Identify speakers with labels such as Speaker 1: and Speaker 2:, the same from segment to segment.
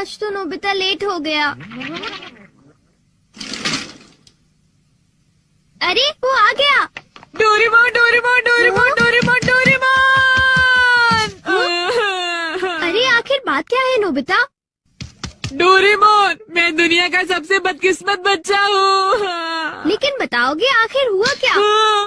Speaker 1: आज तो Nobita late हो गया। अरे वो आ गया।
Speaker 2: Doraemon Doraemon Doraemon Doraemon Doraemon.
Speaker 1: अरे आखिर बात क्या है नोबिता?
Speaker 2: डोरेमोन, मैं दुनिया का सबसे बदकिस्मत बच्चा हूँ।
Speaker 1: लेकिन बताओगे आखिर हुआ क्या?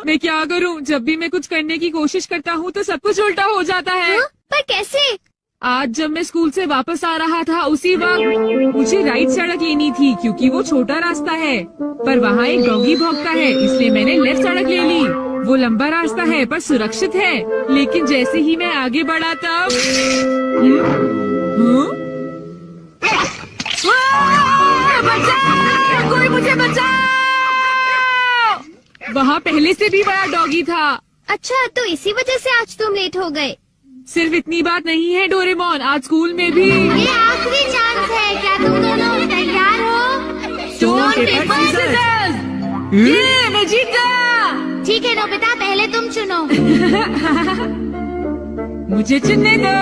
Speaker 2: मैं क्या करूँ, जब भी मैं कुछ करने की कोशिश करता हूँ तो सब कुछ उल्टा हो जाता है।
Speaker 1: पर कैसे?
Speaker 2: आज जब मैं स्कूल से वापस आ रहा था उसी वक्त मुझे राइट सड़क लेनी थी क्योंकि वो छोटा रास्ता है, पर वहाँ एक डॉगी भौंकता है, इसलिए मैंने लेफ्ट सड़क ले ली। वो लंबा रास्ता है पर सुरक्षित है, लेकिन जैसे ही मैं आगे बढ़ा तब बचाओ! कोई मुझे बचाओ! वहाँ पहले से भी बड़ा डॉगी था।
Speaker 1: अच्छा, तो इसी वजह से आज तुम लेट हो गए।
Speaker 2: सिर्फ इतनी बात नहीं है डोरेमोन, आज स्कूल में भी
Speaker 1: ये आखिरी चांस है। क्या तुम दोनों तैयार हो?
Speaker 2: Stone paper scissors. ये मैं जीत गया।
Speaker 1: ठीक है नोबिता, पहले तुम चुनो।
Speaker 2: मुझे चुनने दो।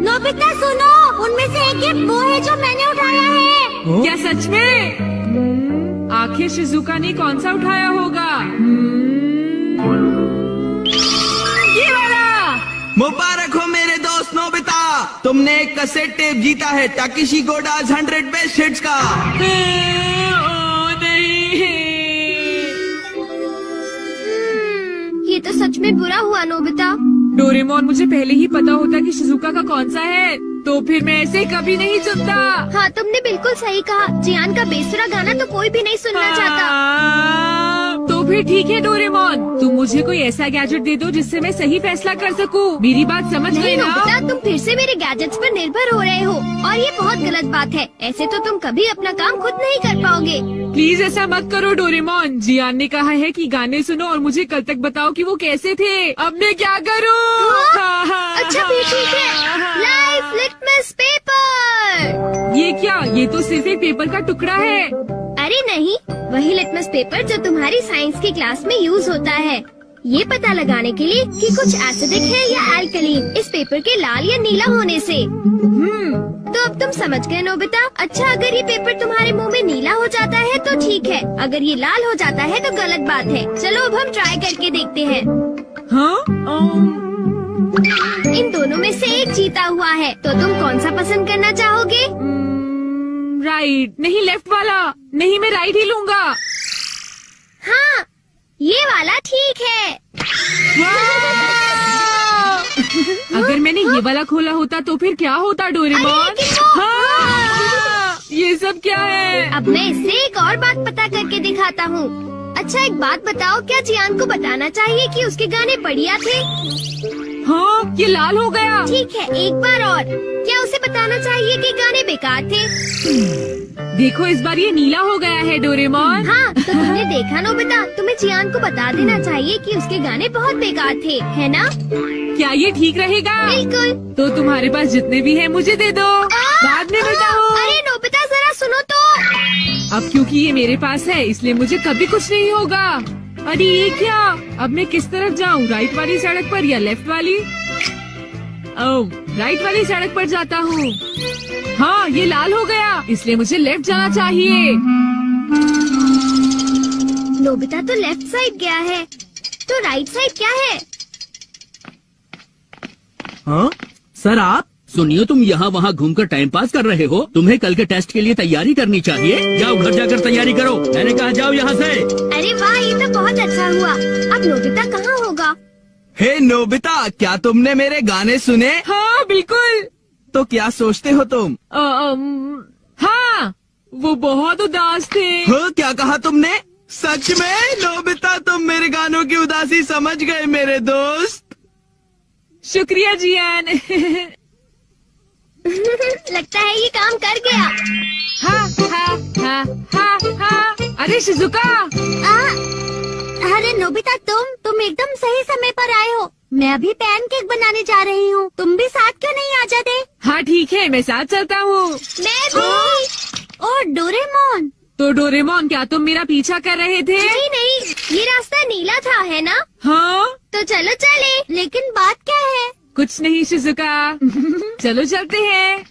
Speaker 1: नोबिता सुनो, उनमें से एक गिफ्ट वो है जो मैंने उठाया है।
Speaker 2: क्या सच में? आखिर शिजुका ने कौन सा उठाया होगा? ये वाला।
Speaker 3: मुबारक हो मेरे दोस्त नोबिता, तुमने एक कैसेट टेप जीता है टाकेशी गोडाज 100 बेस्ट हिट्स का।
Speaker 2: ओ नहीं।
Speaker 1: ये तो सच में बुरा हुआ नोबिता।
Speaker 2: डोरेमोन, मुझे पहले ही पता होता कि शिजुका का कौन सा है तो फिर मैं ऐसे कभी नहीं सुनता।
Speaker 1: हाँ, तुमने बिल्कुल सही कहा। जियान का बेसुरा गाना तो कोई भी नहीं सुनना चाहता।
Speaker 2: तो फिर ठीक है डोरेमोन, तुम मुझे कोई ऐसा गैजेट दे दो जिससे मैं सही फैसला कर सकूं। मेरी बात समझ गई ना?
Speaker 1: नोबिता, तुम फिर से मेरे गैजेट्स पर निर्भर हो रहे हो और ये बहुत गलत बात है। ऐसे तो तुम कभी अपना काम खुद नहीं कर पाओगे।
Speaker 2: प्लीज ऐसा मत करो डोरेमोन। जियान ने कहा है कि गाने सुनो और मुझे कल तक बताओ कि वो कैसे थे। अब मैं क्या करूं?
Speaker 1: अच्छा भी ठीक है। Life litmus paper.
Speaker 2: ये क्या? ये तो सिर्फ एक पेपर का टुकड़ा है।
Speaker 1: अरे नहीं, वही लिटमस पेपर जो तुम्हारी साइंस की क्लास में यूज होता है, ये पता लगाने के लिए कि कुछ एसिडिक है या अल्कलीन इस पेपर के लाल या नीला होने से। तो अब तुम समझ गए नोबिता। अच्छा, अगर ये पेपर तुम्हारे मुंह में नीला हो जाता है तो ठीक है, अगर ये लाल हो जाता है तो गलत बात है। चलो अब हम ट्राई करके देखते हैं।
Speaker 2: हाँ?
Speaker 1: इन दोनों में से एक जीता हुआ है, तो तुम कौन सा पसंद करना चाहोगे?
Speaker 2: राइट। नहीं, लेफ्ट वाला। नहीं, मैं राइट ही लूंगा।
Speaker 1: हाँ, ये वाला ठीक है।
Speaker 2: अगर मैंने ये वाला खोला होता तो फिर क्या होता डोरेमोन? हाँ! ये सब क्या है?
Speaker 1: अब मैं इससे एक और बात पता करके दिखाता हूँ। अच्छा, एक बात बताओ, क्या जियान को बताना चाहिए कि उसके गाने बढ़िया थे?
Speaker 2: हाँ, ये लाल हो गया।
Speaker 1: ठीक है, एक बार और। क्या उसे बताना चाहिए कि गाने बेकार थे?
Speaker 2: देखो, इस बार ये नीला हो गया है डोरेमोन।
Speaker 1: हाँ, तो तुमने देखा नोबिता, तुम्हें जियान को बता देना चाहिए कि उसके गाने बहुत बेकार थे, है ना?
Speaker 2: क्या ये ठीक रहेगा?
Speaker 1: बिल्कुल।
Speaker 2: तो तुम्हारे पास जितने भी हैं मुझे दे दो, बाद में मिलता हूँ।
Speaker 1: अरे नोबिता, जरा सुनो तो।
Speaker 2: अब क्योंकि ये मेरे पास है इसलिए मुझे कभी कुछ नहीं होगा। अरे ये क्या? अब मैं किस तरफ जाऊँ, राइट वाली सड़क पर या लेफ्ट वाली? ओह, राइट वाली सड़क पर जाता हूँ। हाँ, ये लाल हो गया, इसलिए मुझे लेफ्ट जाना चाहिए।
Speaker 1: नोबिता तो लेफ्ट साइड गया है, तो राइट साइड क्या है?
Speaker 4: हाँ सर, आप सुनिए, तुम यहाँ वहाँ घूमकर टाइम पास कर रहे हो। तुम्हें कल के टेस्ट के लिए तैयारी करनी चाहिए। जाओ घर जाकर तैयारी करो। मैंने कहा जाओ यहाँ से।
Speaker 1: अरे वाह, ये तो बहुत अच्छा हुआ। अब नोबिता कहाँ होगा?
Speaker 3: हे नोबिता, क्या तुमने मेरे गाने सुने?
Speaker 2: हाँ बिल्कुल।
Speaker 3: तो क्या सोचते हो तुम?
Speaker 2: हाँ, वो बहुत उदास थे।
Speaker 3: हो, क्या कहा तुमने? सच में नोबिता, तुम मेरे गानों की उदासी समझ गए मेरे दोस्त।
Speaker 2: शुक्रिया जियान।
Speaker 1: लगता है ये काम कर गया।
Speaker 2: हाँ हाँ हाँ हाँ हाँ। अरे शिजुका।
Speaker 1: अरे नोबिता, तुम एकदम सही समय पर आए हो। मैं अभी पैनकेक बनाने जा रही हूँ। तुम भी साथ क्यों नहीं आ जाते?
Speaker 2: हाँ ठीक है, मैं साथ चलता हूँ।
Speaker 1: मैं भी। और डोरेमोन।
Speaker 2: तो डोरेमोन, क्या तुम मेरा पीछा कर रहे थे?
Speaker 1: नहीं नहीं, ये रास्ता नीला था, है ना?
Speaker 2: हाँ।
Speaker 1: तो चलो चले। लेकिन बात क्या है?
Speaker 2: कुछ नहीं शिजुका। चलो चलते हैं।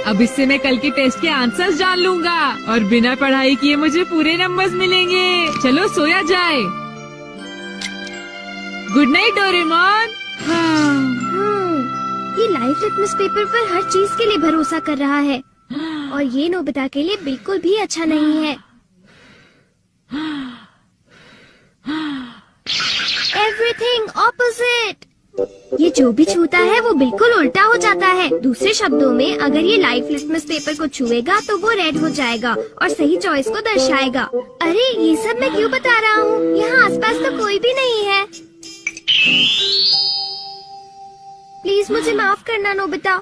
Speaker 2: अब इससे मैं कल के टेस्ट के आंसर्स जान लूंगा और बिना पढ़ाई किए मुझे पूरे नंबर्स मिलेंगे। चलो सोया जाए। Good night Doraemon.
Speaker 1: ये लाइफ लिटमस पेपर पर हर चीज के लिए भरोसा कर रहा है और ये नोबिता के लिए बिल्कुल भी अच्छा नहीं है। Everything opposite. ये जो भी छूता है वो बिल्कुल उल्टा हो जाता है। दूसरे शब्दों में अगर ये लाइफ लिटमस पेपर को छुएगा तो वो रेड हो जाएगा और सही चॉइस को दर्शाएगा। अरे ये सब मैं क्यों बता रहा हूँ? यहाँ आसपास तो कोई भी नहीं है। प्लीज मुझे माफ करना नोबिता।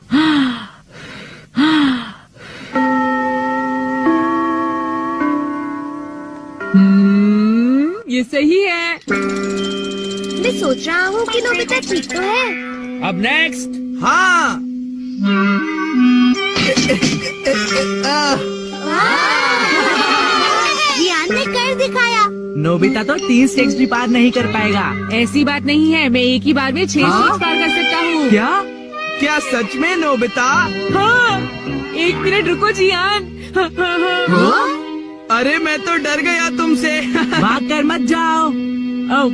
Speaker 2: ये सही है।
Speaker 1: मैं सोच रहा हूँ कि नोबिता ठीक तो है।
Speaker 4: अब नेक्स्ट।
Speaker 3: हाँ।
Speaker 1: जियान ने कर दिखाया।
Speaker 5: नोबिता तो 3 स्टेप्स भी पार नहीं कर पाएगा।
Speaker 2: ऐसी बात नहीं है, मैं एक ही बार में 6 स्टेप्स पार कर सकता हूँ।
Speaker 5: क्या?
Speaker 3: क्या सच में नोबिता?
Speaker 2: हाँ, 1 मिनट रुको जियान।
Speaker 3: अरे मैं तो डर गया तुमसे।
Speaker 5: भाग कर मत जाओ।
Speaker 2: ओह,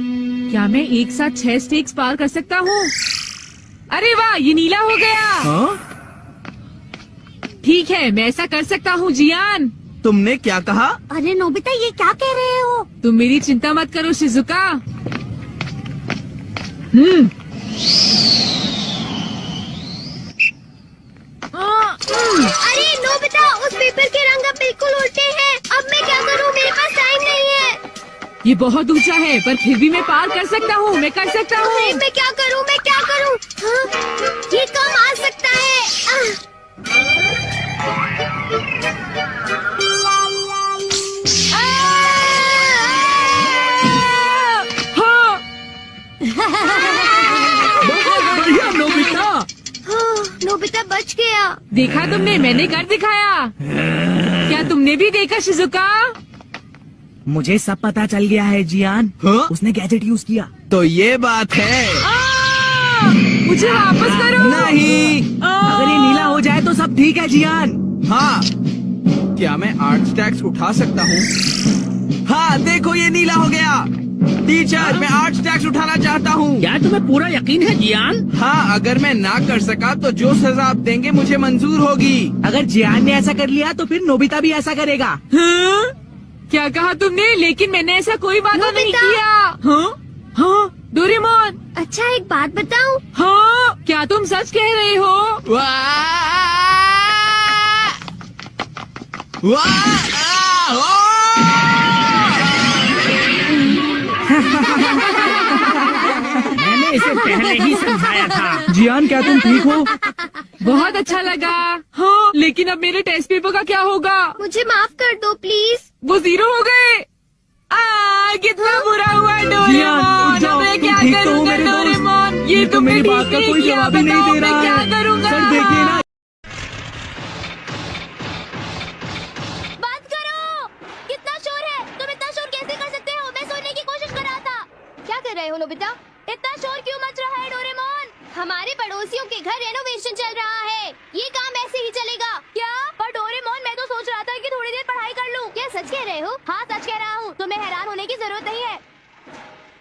Speaker 2: क्या मैं एक साथ 6 स्टेप्स पार कर सकता हूँ? अरे वाह, ये नीला हो गया।
Speaker 5: हाँ?
Speaker 2: ठीक है, मैं ऐसा कर सकता हूँ जियान।
Speaker 3: तुमने क्या कहा?
Speaker 1: अरे नोबिता ये क्या कह रहे हो?
Speaker 2: तुम मेरी चिंता मत करो शिजुका।
Speaker 1: अरे नोबिता उस पेपर के रंग अब बिल्कुल उल्टे हैं। अब मैं क्या करूँ? मेरे पास टाइम नहीं है।
Speaker 2: ये बहुत ऊंचा है पर फिर भी मैं पार कर सकता हूँ। मैं कर सकता
Speaker 1: अरे
Speaker 2: हूँ।
Speaker 1: मैं क्या करूँ? मैं क्या करूँ? हाँ, ये कम आ सकता है।
Speaker 2: हाँ,
Speaker 4: बहुत बढ़िया नोबिता।
Speaker 1: हाँ, नोबिता बच गया।
Speaker 2: देखा तुमने, मैंने कर दिखाया। क्या तुमने भी देखा शिजुका?
Speaker 5: मुझे सब पता चल गया है जियान।
Speaker 3: हाँ?
Speaker 5: उसने गैजेट यूज किया।
Speaker 3: तो ये बात है।
Speaker 2: मुझे वापस करो।
Speaker 3: नहीं।
Speaker 5: अगर ये नीला हो जाए तो सब ठीक है जियान।
Speaker 3: हाँ। क्या मैं 8 स्टैक्स उठा सकता हूँ? हाँ देखो ये नीला हो गया। टीचर मैं 8 स्टैक्स उठाना चाहता हूँ।
Speaker 4: क्या तुम्हें पूरा यकीन है जियान?
Speaker 3: हाँ अगर मैं ना कर सका तो जो सजा आप देंगे मुझे मंजूर होगी।
Speaker 5: अगर जियान ने ऐसा कर लिया तो फिर नोबिता भी ऐसा करेगा।
Speaker 2: हाँ? क्या कहा तुमने? लेकिन मैंने ऐसा कोई वादा नहीं
Speaker 1: नोबिता।
Speaker 2: किया। हाँ? हाँ? डोरेमोन।
Speaker 1: अच्छा एक बात बताऊं?
Speaker 2: हाँ? क्या तुम सच कह रहे हो?
Speaker 3: वाह! वाह!
Speaker 4: मैंने इसे पहले ही समझाया था।
Speaker 5: जियान क्या तुम ठीक हो?
Speaker 2: बहुत अच्छा लगा। हाँ, लेकिन अब मेरे टेस्ट पेपर का क्या होगा?
Speaker 1: मुझे माफ कर दो प्लीज।
Speaker 2: वो 0 हो गए। कितना बुरा हुआ
Speaker 5: जियान,
Speaker 2: डोरेमोन।
Speaker 5: उठ जाओ,
Speaker 2: अब मैं
Speaker 5: तुम
Speaker 2: क्या
Speaker 5: ठीक तो हो
Speaker 2: करूँगा
Speaker 5: मेरे दोस्त?
Speaker 2: डोरेमोन?
Speaker 5: ये तो मेरी
Speaker 2: तुमने
Speaker 5: बात का
Speaker 2: ठीक
Speaker 5: कोई
Speaker 2: किया,
Speaker 5: जवाब ही नहीं
Speaker 2: बताओ
Speaker 5: दे
Speaker 2: मैं
Speaker 5: रहा
Speaker 2: क्या
Speaker 5: है।
Speaker 2: करूँगा?
Speaker 5: सर देखिए ना।
Speaker 1: बात करो। कितना शोर है? तुम इतना शोर कैसे कर सकते हो? मैं सोने की कोशिश कर रहा था। क्या कर रहे हो नोबिता? इतना शोर क्यों मच रहा है डोरेमोन? हमारे पड़ोसियों के घर रेनोवेशन चल रहा है। ये काम ऐसे ही चलेगा क्या? पर डोरेमोन मैं तो सोच रहा था कि थोड़ी देर पढ़ाई कर लूं। क्या सच कह रहे हो? हाँ सच कह रहा हूँ। तुम्हें हैरान होने की जरूरत नहीं है।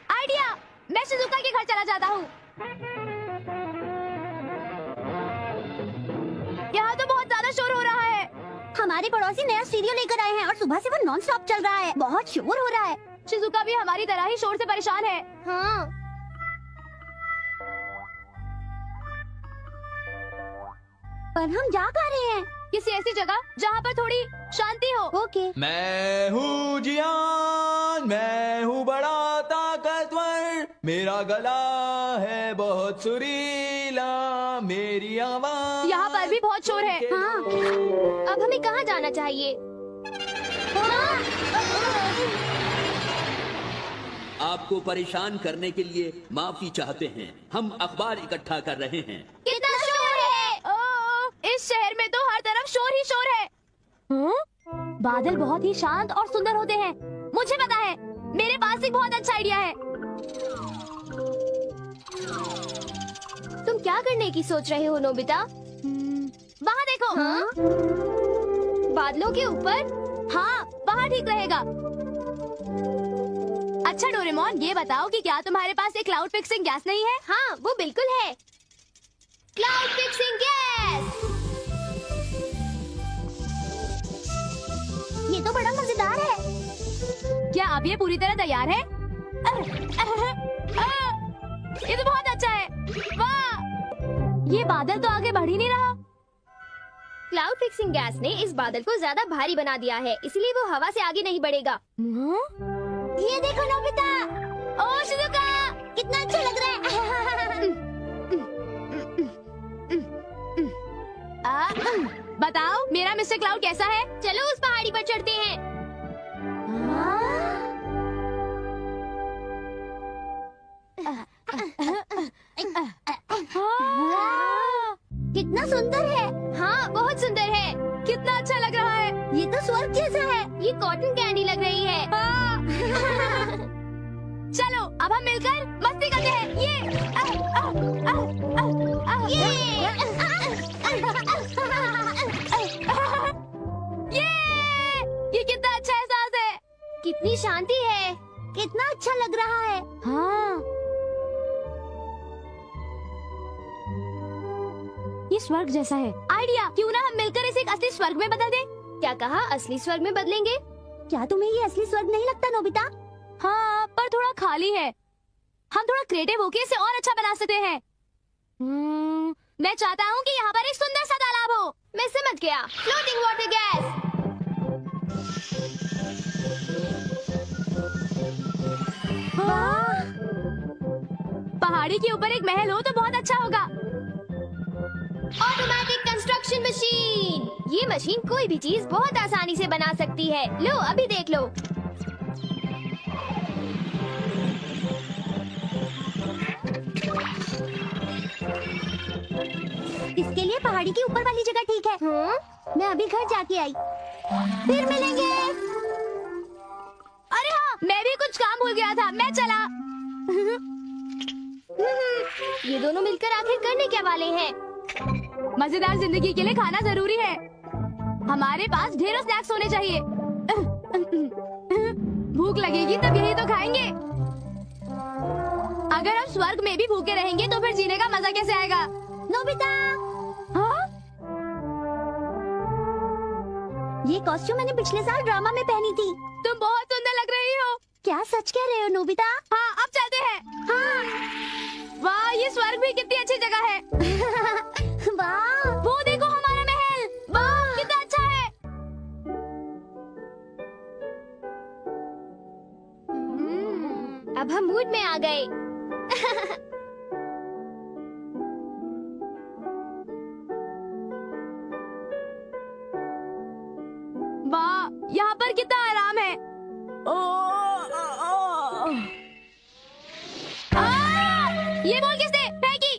Speaker 1: आइडिया, मैं शिजुका के घर चला जाता हूँ। यहाँ तो बहुत ज्यादा शोर हो रहा है। हमारे पड़ोसी नया स्टीरियो लेकर आए हैं और सुबह से वो नॉन स्टॉप चल रहा है। बहुत शोर हो रहा है। शिजुका भी हमारी तरह ही शोर से परेशान है। हाँ। पर हम जा कहाँ रहे हैं? किसी ऐसी जगह जहाँ पर थोड़ी शांति हो। ओके।
Speaker 6: मैं हूँ जियान, मैं हूँ बड़ा ताकतवर, मेरा गला है बहुत सुरीला, मेरी आवाज।
Speaker 1: यहाँ पर भी बहुत शोर है। हाँ। अब हमें कहाँ जाना चाहिए?
Speaker 4: आपको परेशान करने के लिए माफी चाहते हैं। हम अखबार इकट्ठा कर रहे हैं।
Speaker 1: कितना शोर है? ओह, इस शहर में तो हर तरफ शोर ही शोर है। बादल बहुत ही शांत और सुंदर होते हैं। मुझे पता है, मेरे पास एक बहुत अच्छा आइडिया है। तुम क्या करने की सोच रहे हो नोबिता? वहाँ
Speaker 7: देखो।
Speaker 1: हाँ? बादलों के ऊपर?
Speaker 7: हाँ, वहाँ ठीक रहेगा। अच्छा डोरेमोन, ये बताओ कि क्या तुम्हारे पास एक क्लाउड फिक्सिंग गैस नहीं है?
Speaker 1: हाँ, वो बिल्कुल है। Cloud fixing gas.
Speaker 7: ये तो बड़ा मजेदार है। क्या अब ये पूरी तरह तैयार है? ये तो बहुत अच्छा है। वाह! ये बादल तो आगे बढ़ ही नहीं रहा।
Speaker 1: क्लाउड फिक्सिंग गैस ने इस बादल को ज्यादा भारी बना दिया है, इसलिए वो हवा से आगे नहीं बढ़ेगा।
Speaker 7: ये देखो नोबिता। ओ शिजुका, कितना अच्छा लग रहा है। बताओ मेरा मिस्टर क्लाउड कैसा है?
Speaker 1: चलो उस पहाड़ी पर चढ़ते हैं।
Speaker 7: कितना सुंदर है।
Speaker 1: हाँ, बहुत सुंदर है।
Speaker 7: कितना अच्छा लग रहा है। ये तो स्वर्ग जैसा है।
Speaker 1: ये कॉटन कैंडी लग रही है।
Speaker 7: चलो अब हम मिलकर मस्ती करते हैं। ये कितना अच्छा एहसास है।
Speaker 1: कितनी शांति है।
Speaker 7: कितना अच्छा लग रहा है। हाँ, ये स्वर्ग जैसा है। आइडिया, क्यों ना हम मिलकर इसे एक असली स्वर्ग में बदल दें?
Speaker 1: क्या कहा? असली स्वर्ग में बदलेंगे?
Speaker 7: क्या तुम्हें ये असली स्वर्ग नहीं लगता नोबिता? हाँ, पर थोड़ा खाली है। हम थोड़ा क्रिएटिव होके इसे और अच्छा बना सकते हैं। मैं चाहता हूँ कि यहाँ पर एक सुंदर सा तालाब हो।
Speaker 1: मैं समझ गया। Floating water gas.
Speaker 7: पहाड़ी के ऊपर एक महल हो तो बहुत अच्छा होगा।
Speaker 1: Automatic construction machine. ये मशीन कोई भी चीज बहुत आसानी से बना सकती है। लो अभी देख लो।
Speaker 7: इसके लिए पहाड़ी की ऊपर वाली जगह ठीक है। मैं अभी घर जाके आई। फिर मिलेंगे। अरे हाँ, मैं भी कुछ काम भूल गया था। मैं चला।
Speaker 1: ये दोनों मिलकर आखिर करने क्या वाले हैं?
Speaker 7: मजेदार जिंदगी के लिए खाना जरूरी है। हमारे पास ढेरों स्नैक्स होने चाहिए। भूख लगेगी तब यही तो खाएंगे। अगर हम स्वर्ग में भी भूखे रहेंगे तो फिर जीने का मजा कैसे आएगा? नोबिता, हाँ? ये कॉस्ट्यूम मैंने पिछले साल ड्रामा में पहनी थी। तुम बहुत सुंदर लग रही हो। क्या सच कह रहे हो नोबिता? हाँ, अब चलते हैं। हाँ। वाह, ये स्वर्ग भी कितनी अच्छी जगह है। वाह, वो देखो हमारा महल। वाह, कितना अच्छा है।
Speaker 1: अब हम मूड में आ गए।
Speaker 7: वाह, यहाँ पर कितना आराम है। ये बॉल किसने फेंकी?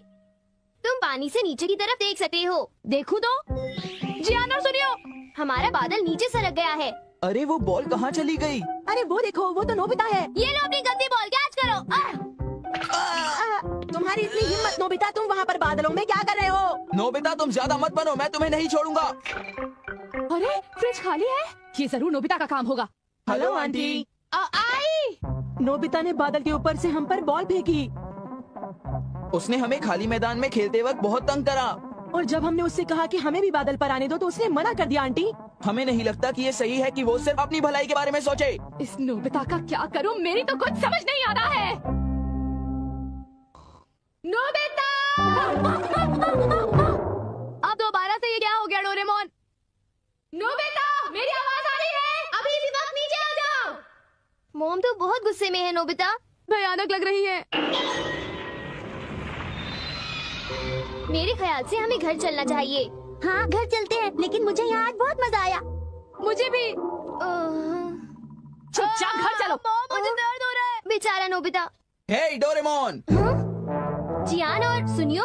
Speaker 1: तुम पानी से नीचे की तरफ देख सकते हो।
Speaker 7: देखूं तो? जियान और सुनियो,
Speaker 1: हमारा बादल नीचे सरक गया है।
Speaker 6: अरे वो बॉल कहाँ चली गई?
Speaker 5: अरे वो देखो, वो तो नोबिता है।
Speaker 7: ये लो अपनी गंदी बॉल कैच करो।
Speaker 5: तुम्हारी इतनी हिम्मत नोबिता, तुम वहाँ पर बादलों में क्या कर रहे हो?
Speaker 6: नोबिता तुम ज्यादा मत बनो, मैं तुम्हें नहीं छोड़ूंगा।
Speaker 7: अरे फ्रिज खाली है। ये जरूर नोबिता का काम होगा।
Speaker 6: Hello aunty.
Speaker 7: आई।
Speaker 5: नोबिता ने बादल के ऊपर से हम पर बॉल फेंकी
Speaker 6: उसने हमें खाली मैदान में खेलते वक्त बहुत तंग करा।
Speaker 5: और जब हमने उससे कहा कि हमें भी बादल पर आने दो तो उसने मना कर दिया। आंटी,
Speaker 6: हमें नहीं लगता कि ये सही है कि वो सिर्फ अपनी भलाई के बारे में सोचे।
Speaker 7: इस नोबिता का क्या करूं? मेरी तो कुछ समझ नहीं आ रहा है। नोबिता! अब दोबारा से ये क्या हो गया डोरेमोन? नोबिता, मेरी आवाज आ रही है? अभी इसी वक्त नीचे आ जाओ।
Speaker 1: मोम तो बहुत गुस्से में है नोबिता।
Speaker 7: भयानक लग रही है।
Speaker 1: मेरे ख्याल से हमें घर चलना चाहिए।
Speaker 7: हाँ, घर चलते हैं, लेकिन मुझे यहाँ आज बहुत मजा आया। मुझे भी। चुपचाप घर चलो। मुझे दर्द हो रहा है।
Speaker 1: बेचारा नोबिता।
Speaker 6: हे डोरेमोन।
Speaker 1: जियान और सुनियो।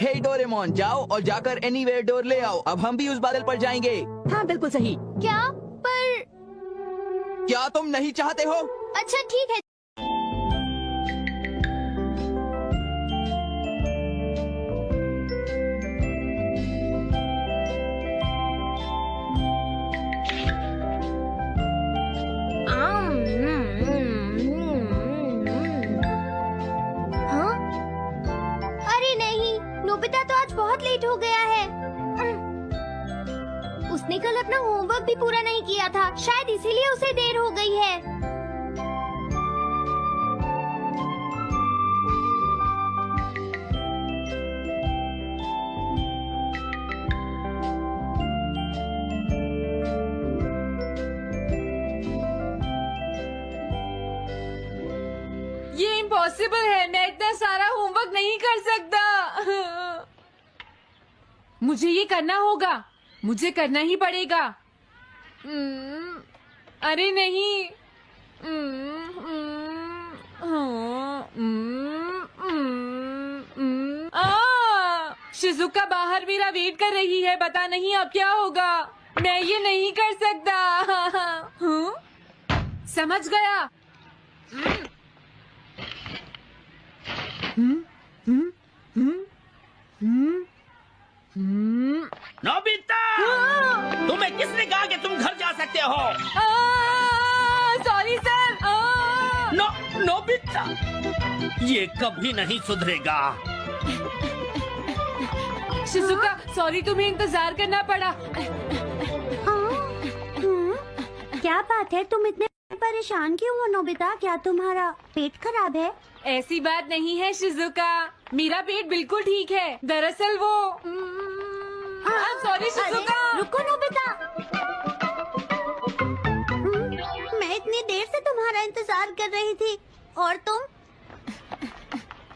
Speaker 6: हे डोरेमोन, जाओ और जाकर एनीवेयर डोर ले आओ। अब हम भी उस बादल पर जाएंगे।
Speaker 5: हाँ बिल्कुल सही।
Speaker 1: क्या? पर
Speaker 6: क्या तुम नहीं चाहते हो?
Speaker 1: अच्छा ठीक है। उसने कल अपना होमवर्क भी पूरा नहीं किया था, शायद इसीलिए उसे देर हो गई है।
Speaker 2: ये इम्पॉसिबल है, मैं इतना सारा होमवर्क नहीं कर सकता। मुझे ये करना होगा, मुझे करना ही पड़ेगा। अरे नहीं। शिजुका बाहर मेरा वेट कर रही है, पता नहीं अब क्या होगा। मैं ये नहीं कर सकता। समझ गया।
Speaker 4: नोबिता, तुम्हें किसने कहा कि तुम घर जा सकते हो?
Speaker 2: Sorry sir.
Speaker 4: नोबिता, ये कभी नहीं सुधरेगा।
Speaker 2: शिजुका सॉरी, तुम्हें इंतजार करना पड़ा।
Speaker 7: क्या बात है, तुम इतने परेशान क्यों हो नोबिता? क्या तुम्हारा पेट खराब है?
Speaker 2: ऐसी बात नहीं है शिजुका, मेरा पेट बिल्कुल ठीक है। दरअसल वो सॉरी शिजुका।
Speaker 7: रुको नोबिता, मैं इतनी देर से तुम्हारा इंतजार कर रही थी और तुम?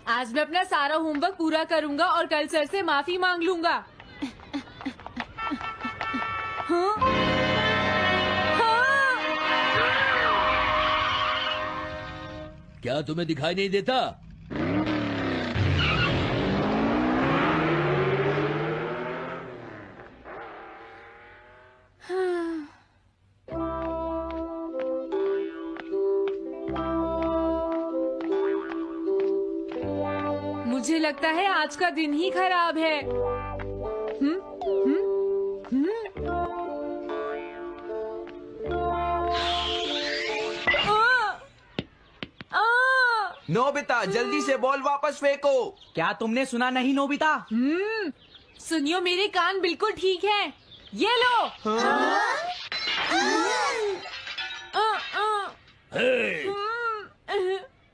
Speaker 2: आज मैं अपना सारा होमवर्क पूरा करूंगा और कल सर से माफी मांग लूंगा। हाँ? हाँ?
Speaker 4: क्या तुम्हें दिखाई नहीं देता?
Speaker 2: मुझे लगता है आज का दिन ही खराब है।
Speaker 6: नोबिता जल्दी से बॉल वापस फेंको।
Speaker 3: क्या तुमने सुना नहीं नोबिता?
Speaker 2: सुनियो, मेरे कान बिल्कुल ठीक हैं। ये लो।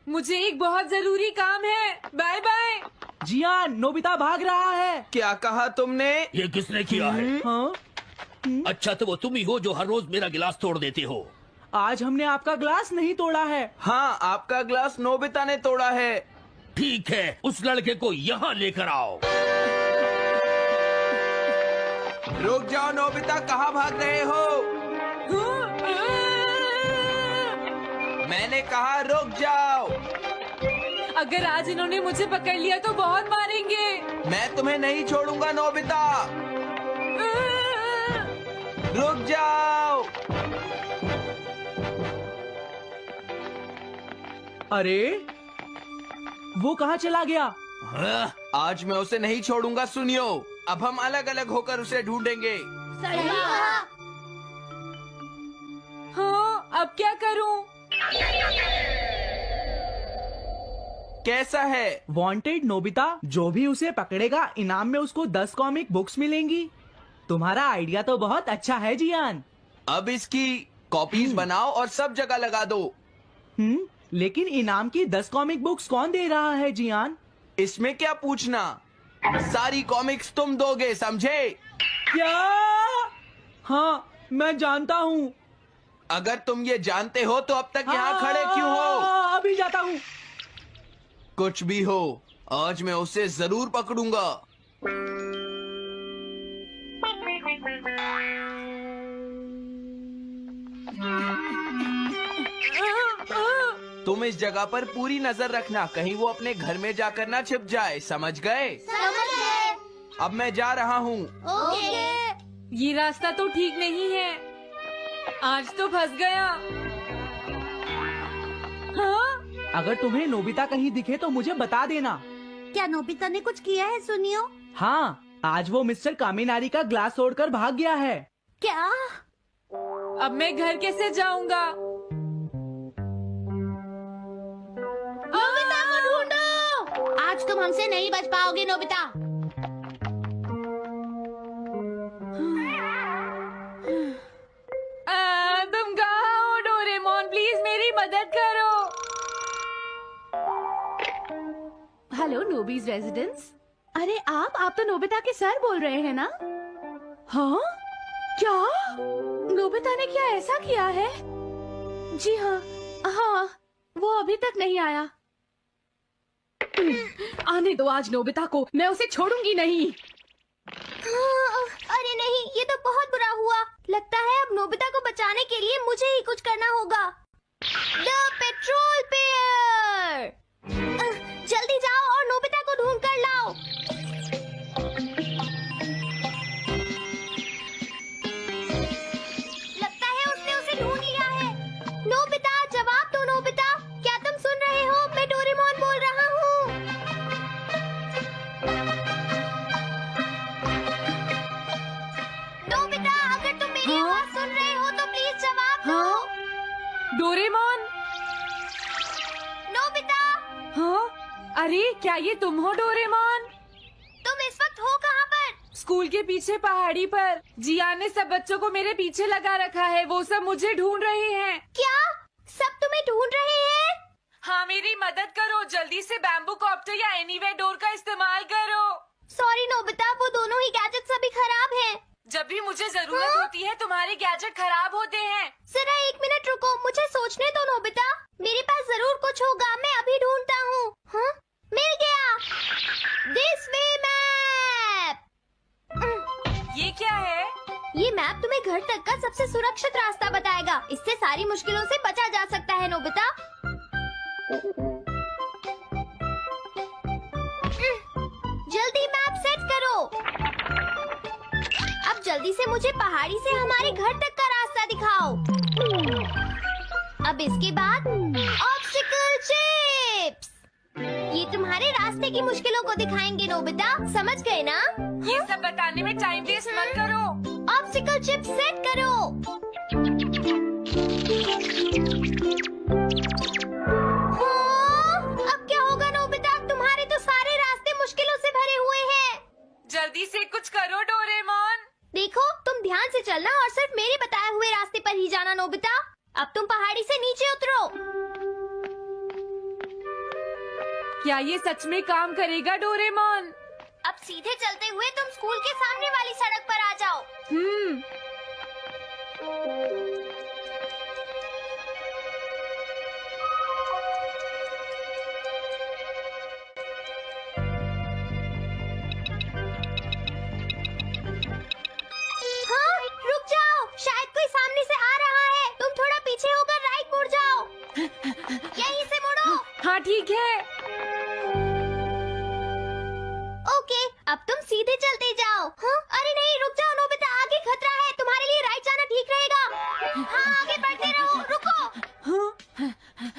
Speaker 2: मुझे एक बहुत जरूरी काम है। Bye bye.
Speaker 3: जियान, नोबिता भाग रहा है।
Speaker 6: क्या कहा तुमने?
Speaker 4: ये किसने किया है?
Speaker 3: हाँ?
Speaker 4: अच्छा तो वो तुम ही हो जो हर रोज मेरा गिलास तोड़ देते हो।
Speaker 3: आज हमने आपका ग्लास नहीं तोड़ा है।
Speaker 6: हाँ, आपका ग्लास नोबिता ने तोड़ा है।
Speaker 4: ठीक है, उस लड़के को यहाँ लेकर आओ।
Speaker 6: रुक जाओ नोबिता, कहाँ भाग रहे हो? मैंने कहा रुक जाओ।
Speaker 2: अगर आज इन्होंने मुझे पकड़ लिया तो बहुत मारेंगे।
Speaker 6: मैं तुम्हें नहीं छोड़ूंगा नोबिता, रुक जाओ।
Speaker 3: अरे वो कहाँ चला गया?
Speaker 6: आज मैं उसे नहीं छोड़ूंगा। सुनियो, अब हम अलग अलग होकर उसे ढूंढेंगे।
Speaker 2: हाँ, अब क्या करूं?
Speaker 6: कैसा है?
Speaker 3: वांटेड नोबिता, जो भी उसे पकड़ेगा इनाम में उसको 10 कॉमिक बुक्स मिलेंगी। तुम्हारा आइडिया तो बहुत अच्छा है जियान।
Speaker 6: अब इसकी कॉपीज बनाओ और सब जगह लगा दो।
Speaker 3: लेकिन इनाम की 10 कॉमिक बुक्स कौन दे रहा है जियान?
Speaker 6: इसमें क्या पूछना, सारी कॉमिक्स तुम दोगे, समझे?
Speaker 3: क्या? हाँ, मैं जानता हूँ।
Speaker 6: अगर तुम ये जानते हो तो अब तक यहाँ खड़े क्यों हो?
Speaker 3: अभी जाता हूँ।
Speaker 6: कुछ भी हो, आज मैं उसे जरूर पकड़ूंगा। तुम इस जगह पर पूरी नजर रखना, कहीं वो अपने घर में जाकर ना छिप जाए, समझ गए? अब मैं जा रहा हूँ।
Speaker 2: ये रास्ता तो ठीक नहीं है, आज तो फंस गया। हाँ?
Speaker 3: अगर तुम्हें नोबिता कहीं दिखे तो मुझे बता देना।
Speaker 7: क्या नोबिता ने कुछ किया है सुनियो?
Speaker 3: हाँ, आज वो मिस्टर कामिनारी का ग्लास तोड़कर भाग गया है।
Speaker 7: क्या?
Speaker 2: अब मैं घर कैसे जाऊंगा?
Speaker 1: नोबिता को ढूंढो। आज तुम हमसे नहीं बच पाओगे नोबिता।
Speaker 2: Hello नोबीज residence. अरे आप तो नोबिता के सर बोल रहे हैं ना? हाँ क्या नोबिता ने क्या ऐसा किया है? जी हाँ, वो अभी तक नहीं आया। आने दो आज नोबिता को, मैं उसे छोड़ूंगी नहीं।
Speaker 1: अरे नहीं, ये तो बहुत बुरा हुआ। लगता है अब नोबिता को बचाने के लिए मुझे ही कुछ करना होगा। द पेट्रोल पेयर, जल्दी जाओ और नोबिता को ढूंढ कर लाओ। लगता है उसने उसे ढूंढ लिया है। नोबिता, जवाब दो नोबिता, क्या तुम सुन रहे हो? मैं डोरेमोन बोल रहा हूँ। नोबिता, अगर तुम मेरी आवाज सुन रहे हो तो प्लीज जवाब दो।
Speaker 2: डोरेमोन।
Speaker 1: नोबिता,
Speaker 2: हाँ अरे क्या ये तुम हो डोरेमोन?
Speaker 1: तुम इस वक्त हो कहाँ पर?
Speaker 2: स्कूल के पीछे पहाड़ी पर। जियान ने सब बच्चों को मेरे पीछे लगा रखा है, वो सब मुझे ढूंढ रहे हैं।
Speaker 1: क्या सब तुम्हें ढूंढ रहे हैं?
Speaker 2: हाँ मेरी मदद करो, जल्दी से बैम्बू कॉप्टर या एनीवेयर डोर का इस्तेमाल करो।
Speaker 1: सॉरी नोबिता, वो दोनों ही गैजेट्स अभी खराब हैं।
Speaker 2: जब भी मुझे जरूरत होती है तुम्हारे गैजेट खराब होते हैं।
Speaker 1: जरा 1 मिनट रुको, मुझे सोचने दो नोबिता। मेरे पास जरूर कुछ होगा, मैं अभी ढूंढता हूँ। हाँ, मिल गया। This way map.
Speaker 2: ये क्या है?
Speaker 1: ये मैप तुम्हें घर तक का सबसे सुरक्षित रास्ता बताएगा। इससे सारी मुश्किलों से बचा जा सकता है नोबिता। जल्दी मैप सेट करो। अब जल्दी से मुझे पहाड़ी से हमारे घर तक का रास्ता दिखाओ। अब इसके बाद ऑब्स्टिकल चिप्स, ये तुम्हारे रास्ते की मुश्किलों को दिखाएंगे नोबिता, समझ गए ना?
Speaker 2: ये सब बताने में टाइम वेस्ट मत करो।
Speaker 1: ऑब्स्टिकल चिप्स सेट करो। हाँ, अब क्या होगा नोबिता? तुम्हारे तो सारे रास्ते मुश्किलों से भरे हुए हैं।
Speaker 2: जल्दी से कुछ करो डोरेमोन।
Speaker 1: देखो, तुम ध्यान से चलना और सिर्फ मेरे बताए हुए रास्ते पर ही जाना नोबिता। अब तुम पहाड़ी से नीचे उतरो।
Speaker 2: क्या ये सच में काम करेगा डोरेमोन?
Speaker 1: अब सीधे चलते हुए तुम स्कूल के सामने वाली सड़क पर आ जाओ। हाँ, रुक जाओ, शायद कोई सामने से आ रहा है। तुम थोड़ा पीछे होकर राइट मुड़ जाओ। यहीं से मुड़ो।
Speaker 2: हाँ ठीक है।
Speaker 1: ओके, अब तुम सीधे चलते जाओ। हाँ? अरे नहीं, रुक जाओ नोबिता, आगे खतरा है। तुम्हारे लिए राइट जाना ठीक रहेगा। हाँ, आगे बढ़ते रहो। रुको,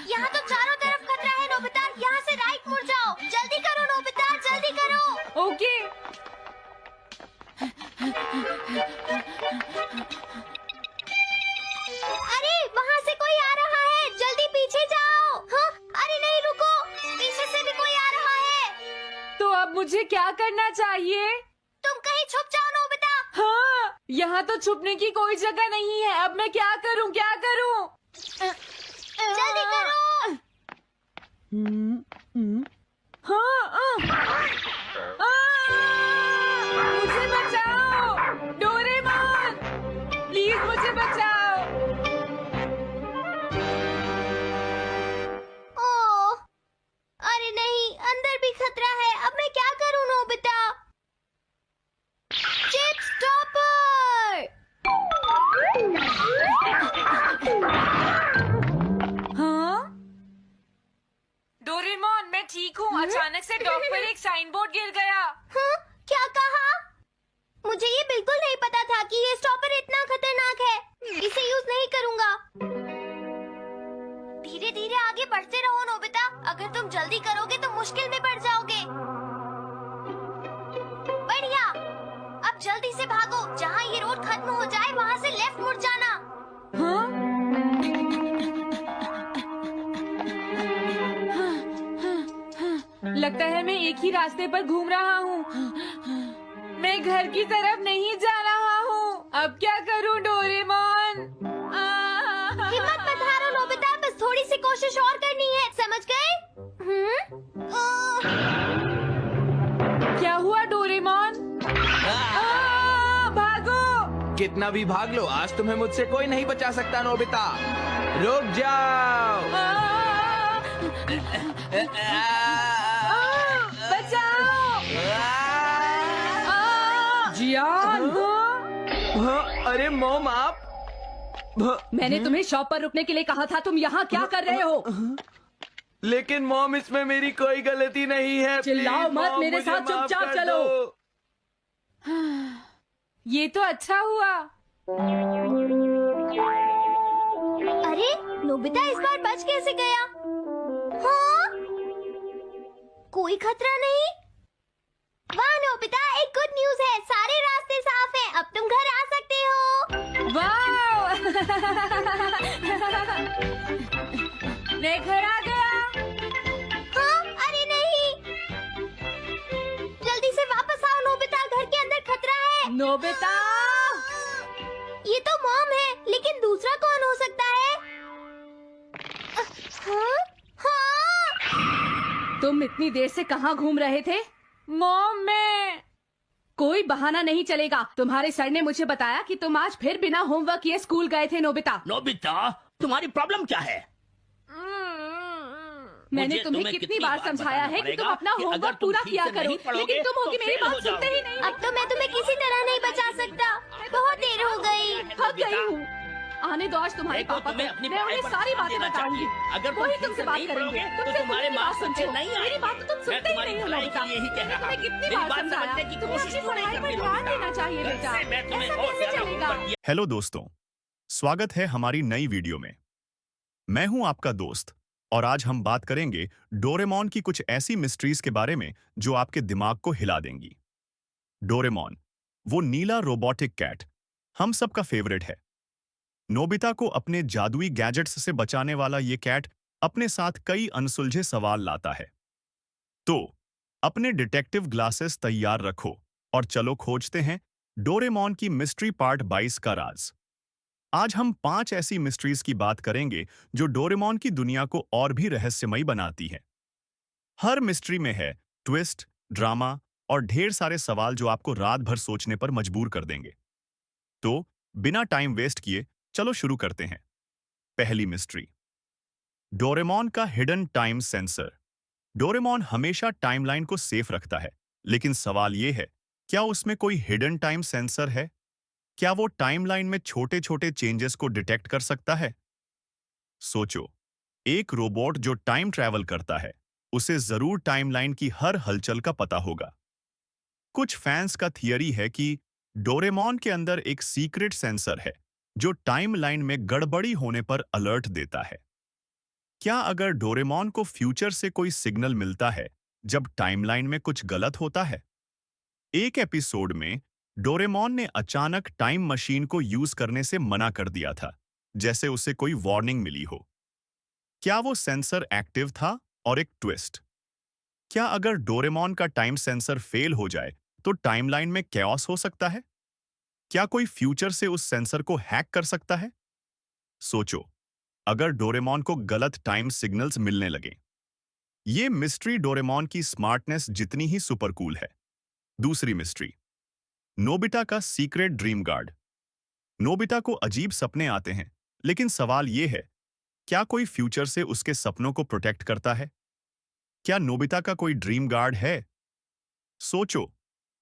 Speaker 1: यहाँ तो चारों तरफ खतरा है नोबिता, यहाँ से राइट मुड़ जाओ। जल्दी करो नोबिता, जल्दी करो।
Speaker 2: ओके।
Speaker 1: अरे वहाँ से कोई आ रहा है, जल्दी पीछे जाओ। हाँ? अरे नहीं, रुको, पीछे से भी कोई आ रहा है।
Speaker 2: तो अब मुझे क्या करना चाहिए?
Speaker 1: तुम कहीं छुप जाओ नोबिता।
Speaker 2: हाँ, यहाँ तो छुपने की कोई जगह नहीं है। अब मैं क्या करूँ?
Speaker 1: जल्दी करो।
Speaker 2: हाँ, मुझे बचाओ डोरेमोन, प्लीज मुझे बचाओ।
Speaker 1: ओह, अरे नहीं, अंदर भी खतरा है। अब मैं क्या करूँ नोबिता? Chip stopper.
Speaker 2: हाँ डोरेमोन, मैं ठीक हूँ। अचानक से डॉक पर एक साइन बोर्ड गिर गया।
Speaker 1: हाँ? क्या कहा? मुझे ये बिल्कुल नहीं पता था कि ये स्टॉपर इतना खतरनाक है। इसे यूज नहीं करूँगा। धीरे धीरे आगे बढ़ते रहो नोबिता। अगर तुम जल्दी करोगे तो मुश्किल में पड़ जाओगे। बढ़िया, अब जल्दी से भागो। जहाँ ये रोड खत्म हो जाए वहाँ से लेफ्ट मुड़ जाना।
Speaker 2: हाँ? लगता है मैं एक ही रास्ते पर घूम रहा हूँ। मैं घर की तरफ नहीं जा रहा हूँ। अब क्या करूँ डोरेमोन?
Speaker 1: हिम्मत मत हारो नोबिता, बस थोड़ी सी कोशिश और करनी है, समझ गए?
Speaker 6: कितना भी भाग लो, आज तुम्हें मुझसे कोई नहीं बचा सकता नोबिता। रुक जाओ।
Speaker 5: बचाओ।
Speaker 2: जियान,
Speaker 6: अरे मॉम आप।
Speaker 5: मैंने तुम्हें शॉप पर रुकने के लिए कहा था, तुम यहाँ क्या कर रहे हो?
Speaker 6: लेकिन मॉम इसमें मेरी कोई गलती नहीं है।
Speaker 5: चिल्लाओ
Speaker 6: प्लीज,
Speaker 5: मत,
Speaker 6: मॉम,
Speaker 5: मेरे
Speaker 6: मुझे
Speaker 5: साथ
Speaker 6: माफ
Speaker 5: चुपचाप
Speaker 6: कर
Speaker 5: चलो।
Speaker 6: दो।
Speaker 2: ये तो अच्छा हुआ।
Speaker 1: अरे नोबिता इस बार बच कैसे गया? हाँ? कोई खतरा नहीं? वाह नोबिता, एक गुड न्यूज है, सारे रास्ते साफ हैं, अब तुम घर आ सकते हो।
Speaker 2: वाह, मैं घर आ गया।
Speaker 1: हाँ? अरे नहीं, जल्दी से वापस आओ नोबिता, घर के अंदर खतरा है।
Speaker 5: नोबिता,
Speaker 1: ये तो मॉम है, लेकिन दूसरा कौन हो सकता है? हाँ? हाँ?
Speaker 5: तुम इतनी देर से कहाँ घूम रहे थे?
Speaker 2: मॉम, मैं
Speaker 5: कोई बहाना नहीं चलेगा। तुम्हारे सर ने मुझे बताया कि तुम आज फिर बिना होमवर्क किए स्कूल गए थे। नोबिता,
Speaker 4: नोबिता, तुम्हारी प्रॉब्लम क्या है?
Speaker 5: मैंने
Speaker 4: मुझे
Speaker 5: तुम्हें कितनी बार समझाया है कि तुम अपना होमवर्क पूरा किया करो, लेकिन तुम होगी मेरी बात सुनते ही नहीं।
Speaker 1: अब तो मैं तुम्हें किसी तरह नहीं बचा सकता, बहुत देर हो गई।
Speaker 5: थक गई हूँ। आने दो आज तुम्हारे
Speaker 4: देखो,
Speaker 5: पापा
Speaker 4: तुम्हें
Speaker 5: को,
Speaker 4: अपनी
Speaker 5: मैं
Speaker 4: पढ़ाई
Speaker 5: उन्हें
Speaker 4: पर
Speaker 5: सारी
Speaker 4: ध्यान
Speaker 5: बातें
Speaker 4: देना
Speaker 5: बताऊंगी।
Speaker 4: चाहिए। अगर तुम
Speaker 5: वही
Speaker 4: ठीक
Speaker 5: तुमसे
Speaker 4: से
Speaker 5: बात
Speaker 4: नहीं
Speaker 5: करेंगे,
Speaker 4: पढ़ोगे, तो
Speaker 5: तुमसे
Speaker 4: तुम्हारे
Speaker 5: कोई
Speaker 4: मार्क्स
Speaker 5: बात
Speaker 4: अच्छे
Speaker 5: सुनते
Speaker 4: नहीं
Speaker 5: हो। मेरी बात तो तुम
Speaker 4: मैं
Speaker 5: सुनते ही
Speaker 4: तुम्हारी
Speaker 5: नहीं हो
Speaker 4: भलाई
Speaker 5: नोबिता।
Speaker 4: के लिए ही कह
Speaker 5: मैंने
Speaker 4: रहा
Speaker 5: तुम्हें
Speaker 4: हूँ।
Speaker 5: कितनी
Speaker 4: मेरी
Speaker 5: बार
Speaker 4: बात
Speaker 5: समझाया,
Speaker 4: समझने की
Speaker 5: तुम्हें
Speaker 4: कोशिश
Speaker 5: अपनी
Speaker 4: क्यों नहीं
Speaker 5: पढ़ाई पर
Speaker 4: करती
Speaker 5: ध्यान
Speaker 4: नोबिता?
Speaker 5: देना चाहिए बेटा।
Speaker 4: इससे मैं तुम्हें
Speaker 5: ऐसा
Speaker 4: और
Speaker 5: कैसे
Speaker 4: ज्यादा
Speaker 5: चलेगा?
Speaker 4: होमवर्क दिया।
Speaker 8: हेलो दोस्तों, स्वागत है हमारी नई वीडियो में। मैं हूं आपका दोस्त और आज हम बात करेंगे डोरेमोन की कुछ ऐसी मिस्ट्रीज के बारे में जो आपके दिमाग को हिला देंगी। डोरेमोन, वो नीला रोबोटिक कैट, हम सबका फेवरेट है। नोबिता को अपने जादुई गैजेट्स से बचाने वाला ये कैट अपने साथ कई अनसुलझे सवाल लाता है। तो अपने डिटेक्टिव ग्लासेस तैयार रखो और चलो खोजते हैं डोरेमोन की मिस्ट्री पार्ट 22 का राज। आज हम 5 ऐसी मिस्ट्रीज की बात करेंगे जो डोरेमोन की दुनिया को और भी रहस्यमयी बनाती हैं। हर मिस्ट्री में है ट्विस्ट, ड्रामा और ढेर सारे सवाल जो आपको रात भर सोचने पर मजबूर कर देंगे। तो बिना टाइम वेस्ट किए चलो शुरू करते हैं। पहली मिस्ट्री, डोरेमोन का हिडन टाइम सेंसर। डोरेमोन हमेशा टाइमलाइन को सेफ रखता है, लेकिन सवाल यह है, क्या उसमें कोई हिडन टाइम सेंसर है? क्या वो टाइमलाइन में छोटे छोटे चेंजेस को डिटेक्ट कर सकता है? सोचो, एक रोबोट जो टाइम ट्रैवल करता है, उसे जरूर टाइमलाइन की हर हलचल का पता होगा। कुछ फैंस का थियरी है कि डोरेमोन के अंदर एक सीक्रेट सेंसर है जो टाइमलाइन में गड़बड़ी होने पर अलर्ट देता है। क्या अगर डोरेमोन को फ्यूचर से कोई सिग्नल मिलता है जब टाइमलाइन में कुछ गलत होता है? एक एपिसोड में डोरेमोन ने अचानक टाइम मशीन को यूज करने से मना कर दिया था, जैसे उसे कोई वार्निंग मिली हो। क्या वो सेंसर एक्टिव था? और एक ट्विस्ट, क्या अगर डोरेमोन का टाइम सेंसर फेल हो जाए तो टाइमलाइन में कैओस हो सकता है? क्या कोई फ्यूचर से उस सेंसर को हैक कर सकता है? सोचो, अगर डोरेमोन को गलत टाइम सिग्नल्स मिलने लगे। ये मिस्ट्री डोरेमोन की स्मार्टनेस जितनी ही सुपर कूल है। दूसरी मिस्ट्री, नोबिता का सीक्रेट ड्रीम गार्ड। नोबिता को अजीब सपने आते हैं, लेकिन सवाल यह है, क्या कोई फ्यूचर से उसके सपनों को प्रोटेक्ट करता है? क्या नोबिता का कोई ड्रीम गार्ड है? सोचो,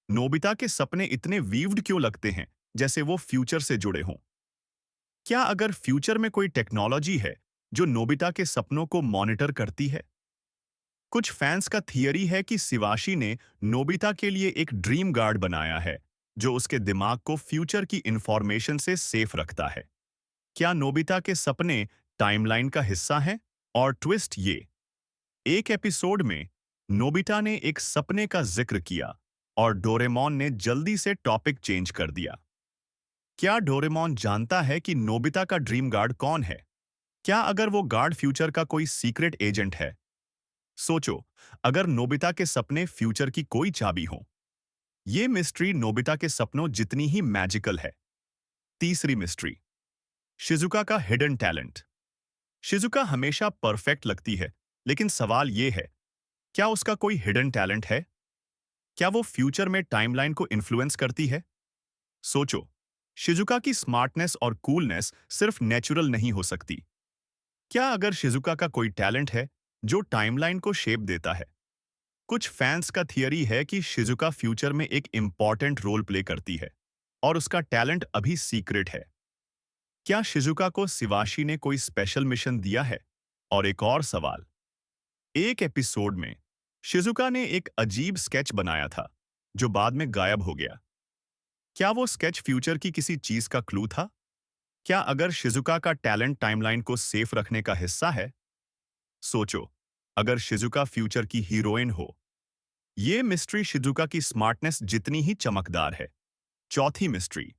Speaker 8: नोबिता के सपने इतने वीव्ड क्यों लगते हैं, जैसे वो फ्यूचर से जुड़े हों? क्या अगर फ्यूचर में कोई टेक्नोलॉजी है जो नोबिता के सपनों को मॉनिटर करती है? कुछ फैंस का थियरी है कि शिवाशी ने नोबिता के लिए एक ड्रीम गार्ड बनाया है जो उसके दिमाग को फ्यूचर की इंफॉर्मेशन से सेफ रखता है। क्या नोबिता के सपने टाइमलाइन का हिस्सा हैं? और ट्विस्ट ये, एक एपिसोड में नोबिता ने एक सपने का जिक्र किया और डोरेमोन ने जल्दी से टॉपिक चेंज कर दिया। क्या डोरेमोन जानता है कि नोबिता का ड्रीम गार्ड कौन है? क्या अगर वो गार्ड फ्यूचर का कोई सीक्रेट एजेंट है? सोचो, अगर नोबिता के सपने फ्यूचर की कोई चाबी हो। ये मिस्ट्री नोबिता के सपनों जितनी ही मैजिकल है। तीसरी मिस्ट्री, शिजुका का हिडन टैलेंट। शिजुका हमेशा परफेक्ट लगती है, लेकिन सवाल यह है, क्या उसका कोई हिडन टैलेंट है? क्या वो फ्यूचर में टाइमलाइन को इन्फ्लुएंस करती है? सोचो, शिजुका की स्मार्टनेस और कूलनेस सिर्फ नेचुरल नहीं हो सकती। क्या अगर शिजुका का कोई टैलेंट है जो टाइमलाइन को शेप देता है? कुछ फैंस का थियरी है कि शिजुका फ्यूचर में एक इंपॉर्टेंट रोल प्ले करती है और उसका टैलेंट अभी सीक्रेट है। क्या शिजुका को शिवाशी ने कोई स्पेशल मिशन दिया है? और एक और सवाल, एक एपिसोड में शिजुका ने एक अजीब स्केच बनाया था जो बाद में गायब हो गया। क्या वो स्केच फ्यूचर की किसी चीज का क्लू था? क्या अगर शिजुका का टैलेंट टाइमलाइन को सेफ रखने का हिस्सा है? सोचो, अगर शिजुका फ्यूचर की हीरोइन हो। ये मिस्ट्री शिजुका की स्मार्टनेस जितनी ही चमकदार है। चौथी मिस्ट्री,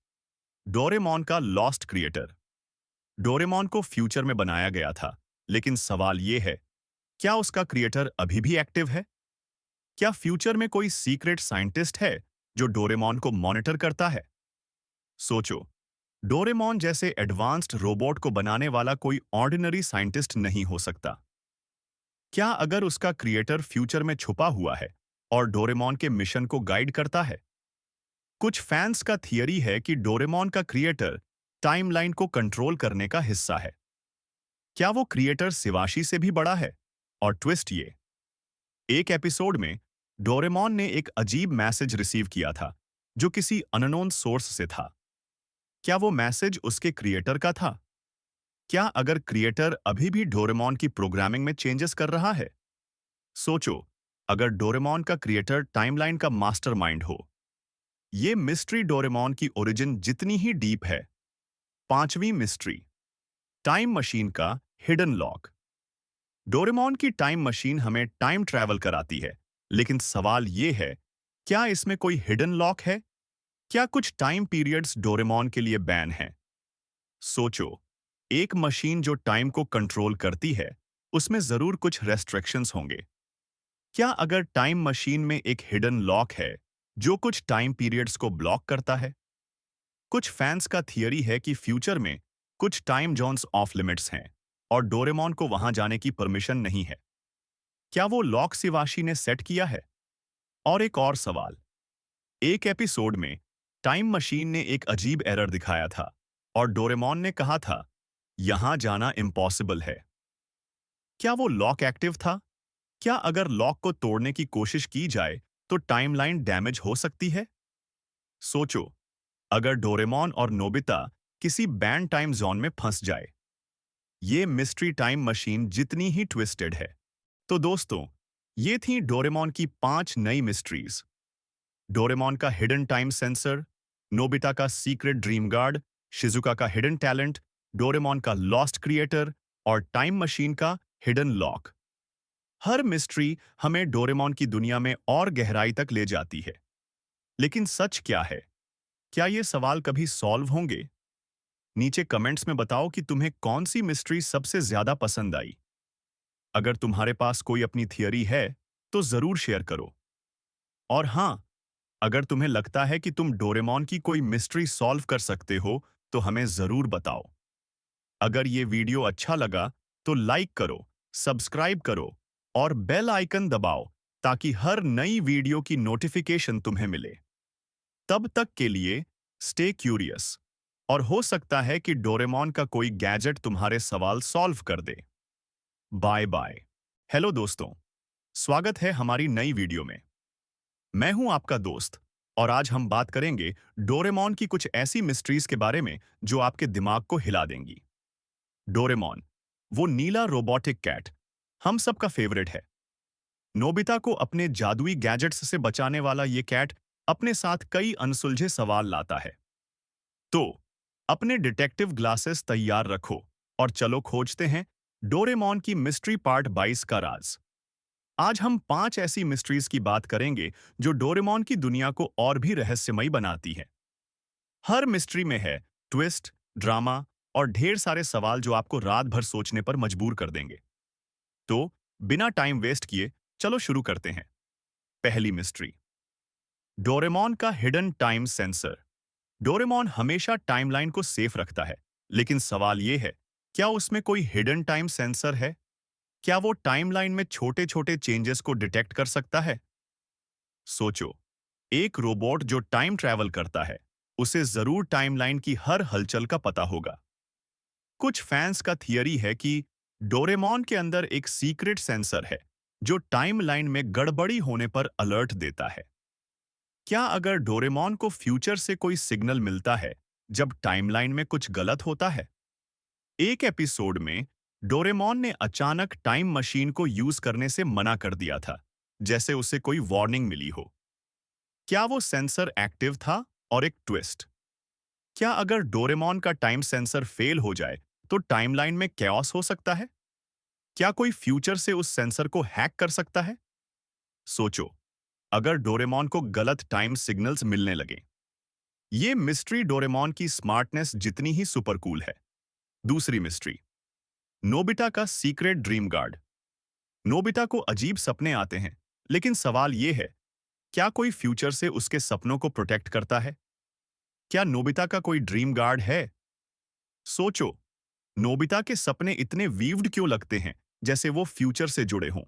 Speaker 8: डोरेमोन का लॉस्ट क्रिएटर। डोरेमोन को फ्यूचर में बनाया गया था, लेकिन सवाल यह है, क्या उसका क्रिएटर अभी भी एक्टिव है? क्या फ्यूचर में कोई सीक्रेट साइंटिस्ट है जो डोरेमोन को मॉनिटर करता है? सोचो, डोरेमोन जैसे एडवांस्ड रोबोट को बनाने वाला कोई ऑर्डिनरी साइंटिस्ट नहीं हो सकता। क्या अगर उसका क्रिएटर फ्यूचर में छुपा हुआ है और डोरेमोन के मिशन को गाइड करता है? कुछ फैंस का थियरी है कि डोरेमोन का क्रिएटर टाइमलाइन को कंट्रोल करने का हिस्सा है। क्या वो क्रिएटर शिवाशी से भी बड़ा है? और ट्विस्ट ये, एक एपिसोड में डोरेमोन ने एक अजीब मैसेज रिसीव किया था जो किसी अननोन सोर्स से था। क्या वो मैसेज उसके क्रिएटर का था? क्या अगर क्रिएटर अभी भी डोरेमोन की प्रोग्रामिंग में चेंजेस कर रहा है? सोचो, अगर डोरेमोन का क्रिएटर टाइमलाइन का मास्टरमाइंड हो। ये मिस्ट्री डोरेमोन की ओरिजिन जितनी ही डीप है। पांचवी मिस्ट्री, टाइम मशीन का हिडन लॉक। डोरेमोन की टाइम मशीन हमें टाइम ट्रैवल कराती है, लेकिन सवाल यह है, क्या इसमें कोई हिडन लॉक है? क्या कुछ टाइम पीरियड्स डोरेमोन के लिए बैन हैं? सोचो, एक मशीन जो टाइम को कंट्रोल करती है, उसमें जरूर कुछ रेस्ट्रिक्शंस होंगे। क्या अगर टाइम मशीन में एक हिडन लॉक है जो कुछ टाइम पीरियड्स को ब्लॉक करता है? कुछ फैंस का थियरी है कि फ्यूचर में कुछ टाइम जोन्स ऑफ लिमिट्स हैं और डोरेमोन को वहां जाने की परमिशन नहीं है। क्या वो लॉक शिवाशी ने सेट किया है? और एक और सवाल, एक एपिसोड में टाइम मशीन ने एक अजीब एरर दिखाया था और डोरेमोन ने कहा था, यहां जाना इम्पॉसिबल है। क्या वो लॉक एक्टिव था? क्या अगर लॉक को तोड़ने की कोशिश की जाए तो टाइमलाइन डैमेज हो सकती है? सोचो, अगर डोरेमोन और नोबिता किसी बैन टाइम जोन में फंस जाए। ये मिस्ट्री टाइम मशीन जितनी ही ट्विस्टेड है। तो दोस्तों, ये थी डोरेमोन की 5 नई मिस्ट्रीज। डोरेमोन का हिडन टाइम सेंसर, नोबिता का सीक्रेट ड्रीम गार्ड, शिजुका का हिडन टैलेंट, डोरेमोन का लॉस्ट क्रिएटर और टाइम मशीन का हिडन लॉक। हर मिस्ट्री हमें डोरेमोन की दुनिया में और गहराई तक ले जाती है। लेकिन सच क्या है? क्या ये सवाल कभी सॉल्व होंगे? नीचे कमेंट्स में बताओ कि तुम्हें कौन सी मिस्ट्री सबसे ज्यादा पसंद आई। अगर तुम्हारे पास कोई अपनी थियरी है तो जरूर शेयर करो। और हां, अगर तुम्हें लगता है कि तुम डोरेमोन की कोई मिस्ट्री सॉल्व कर सकते हो तो हमें जरूर बताओ। अगर ये वीडियो अच्छा लगा तो लाइक करो, सब्सक्राइब करो और बेल आइकन दबाओ ताकि हर नई वीडियो की नोटिफिकेशन तुम्हें मिले। तब तक के लिए स्टे क्यूरियस, और हो सकता है कि डोरेमोन का कोई गैजेट तुम्हारे सवाल सॉल्व कर दे। Bye bye. हेलो दोस्तों, स्वागत है हमारी नई वीडियो में। मैं हूं आपका दोस्त और आज हम बात करेंगे डोरेमोन की कुछ ऐसी मिस्ट्रीज के बारे में जो आपके दिमाग को हिला देंगी। डोरेमोन, वो नीला रोबोटिक कैट, हम सबका फेवरेट है। नोबिता को अपने जादुई गैजेट्स से बचाने वाला ये कैट अपने साथ कई अनसुलझे सवाल लाता है। तो अपने डिटेक्टिव ग्लासेस तैयार रखो और चलो खोजते हैं डोरेमोन की मिस्ट्री पार्ट 22 का राज। आज हम 5 ऐसी मिस्ट्रीज की बात करेंगे जो डोरेमोन की दुनिया को और भी रहस्यमयी बनाती है। हर मिस्ट्री में है ट्विस्ट, ड्रामा और ढेर सारे सवाल जो आपको रात भर सोचने पर मजबूर कर देंगे। तो बिना टाइम वेस्ट किए चलो शुरू करते हैं। पहली मिस्ट्री, डोरेमोन का हिडन टाइम सेंसर। डोरेमोन हमेशा टाइमलाइन को सेफ रखता है, लेकिन सवाल यह है, क्या उसमें कोई हिडन टाइम सेंसर है? क्या वो टाइमलाइन में छोटे छोटे चेंजेस को डिटेक्ट कर सकता है? सोचो, एक रोबोट जो टाइम ट्रैवल करता है, उसे जरूर टाइमलाइन की हर हलचल का पता होगा। कुछ फैंस का थियरी है कि डोरेमोन के अंदर एक सीक्रेट सेंसर है जो टाइमलाइन में गड़बड़ी होने पर अलर्ट देता है। क्या अगर डोरेमोन को फ्यूचर से कोई सिग्नल मिलता है जब टाइमलाइन में कुछ गलत होता है? एक एपिसोड में डोरेमोन ने अचानक टाइम मशीन को यूज करने से मना कर दिया था, जैसे उसे कोई वार्निंग मिली हो। क्या वो सेंसर एक्टिव था? और एक ट्विस्ट, क्या अगर डोरेमोन का टाइम सेंसर फेल हो जाए तो टाइमलाइन में कैओस हो सकता है? क्या कोई फ्यूचर से उस सेंसर को हैक कर सकता है? सोचो, अगर डोरेमोन को गलत टाइम सिग्नल्स मिलने लगे। ये मिस्ट्री डोरेमोन की स्मार्टनेस जितनी ही सुपर कूल है। दूसरी मिस्ट्री, नोबिता का सीक्रेट ड्रीम गार्ड। नोबिता को अजीब सपने आते हैं, लेकिन सवाल यह है, क्या कोई फ्यूचर से उसके सपनों को प्रोटेक्ट करता है? क्या नोबिता का कोई ड्रीम गार्ड है? सोचो, नोबिता के सपने इतने वीव्ड क्यों लगते हैं, जैसे वो फ्यूचर से जुड़े हों?